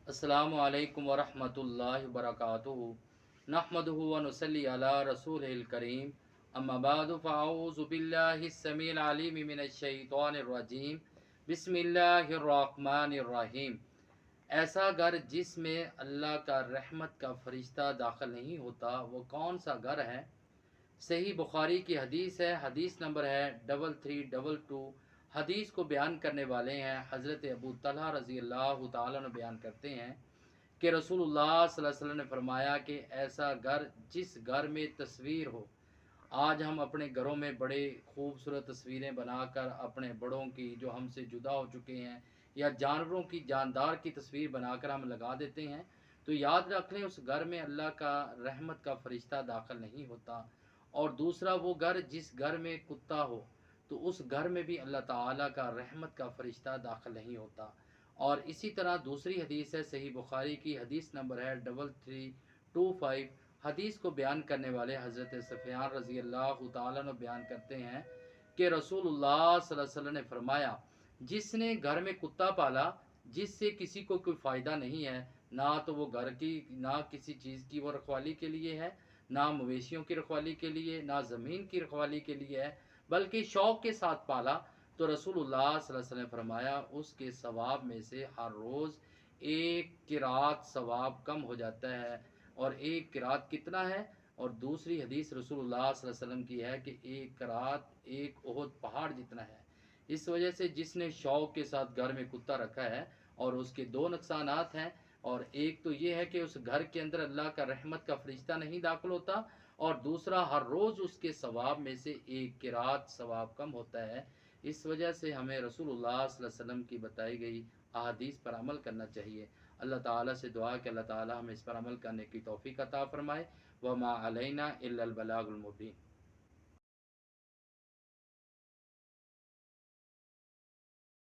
अस्सलामु अलैकुम वरहमतुल्लाहि वबरकातुहू नहमदुहु व नुसल्ली अला रसूलिल करीम अम्मा बादु फ़अऊज़ु बिल्लाहिस समीइल अलीम मिनश शैतानिर रजीम बिस्मिल्लाहिर रहमानिर रहीम। ऐसा घर जिसमें अल्लाह का रहमत का फरिश्ता दाखिल नहीं होता वो कौन सा घर है? सही बुखारी की हदीस है। हदीस नंबर है 3322। हदीस को बयान करने वाले हैं हज़रत अबू तलहा रज़ी अल्लाह ताला अन्हु। बयान करते हैं कि रसूलुल्लाह सल्लल्लाहु अलैहि वसल्लम ने फरमाया कि ऐसा घर जिस घर में तस्वीर हो। आज हम अपने घरों में बड़े खूबसूरत तस्वीरें बनाकर अपने बड़ों की जो हमसे जुदा हो चुके हैं या जानवरों की जानदार की तस्वीर बनाकर हम लगा देते हैं, तो याद रख लें उस घर में अल्लाह का रहमत का फरिश्ता दाखिल नहीं होता। और दूसरा वो घर जिस घर में कुत्ता हो तो उस घर में भी अल्लाह ताला का रहमत का फरिश्ता दाखिल नहीं होता। और इसी तरह दूसरी हदीस है सही बुखारी की। हदीस नंबर है 3325। हदीस को बयान करने वाले हज़रत सफ़ियान रज़ी अल्लाह ताला अन्हु बयान करते हैं कि रसूलुल्लाह सल्लल्लाहु अलैहि वसल्लम ने फरमाया, जिसने घर में कुत्ता पाला जिससे किसी को कोई फ़ायदा नहीं है, ना तो वो घर की ना किसी चीज़ की वो रखवाली के लिए है, ना मवेशियों की रखवाली के लिए, ना ज़मीन की रखवाली के लिए है, बल्कि शौक़ के साथ पाला, तो रसूलुल्लाह सल्लल्लाहु अलैहि वसल्लम ने फरमाया उसके सवाब में से हर रोज़ एक किरात सवाब कम हो जाता है। और एक किरात कितना है? और दूसरी हदीस रसूलुल्लाह सल्लल्लाहु अलैहि वसल्लम की है कि एक किरात एक ओहद पहाड़ जितना है। इस वजह से जिसने शौक़ के साथ घर में कुत्ता रखा है और उसके दो नुकसानात हैं। और एक तो ये है कि उस घर के अंदर अल्लाह का रहमत का फरिश्ता नहीं दाखिल होता, और दूसरा हर रोज़ उसके सवाब में से एक किरात सवाब कम होता है। इस वजह से हमें रसूलुल्लाह सल्लल्लाहु अलैहि वसल्लम की बताई गई अहादीस पर अमल करना चाहिए। अल्लाह ताला से दुआ कि अल्लाह ताला हमें इस पर अमल करने की तौफीक अता फ़रमाए। व मा अलैना इल्लल बलागुल मुबीन।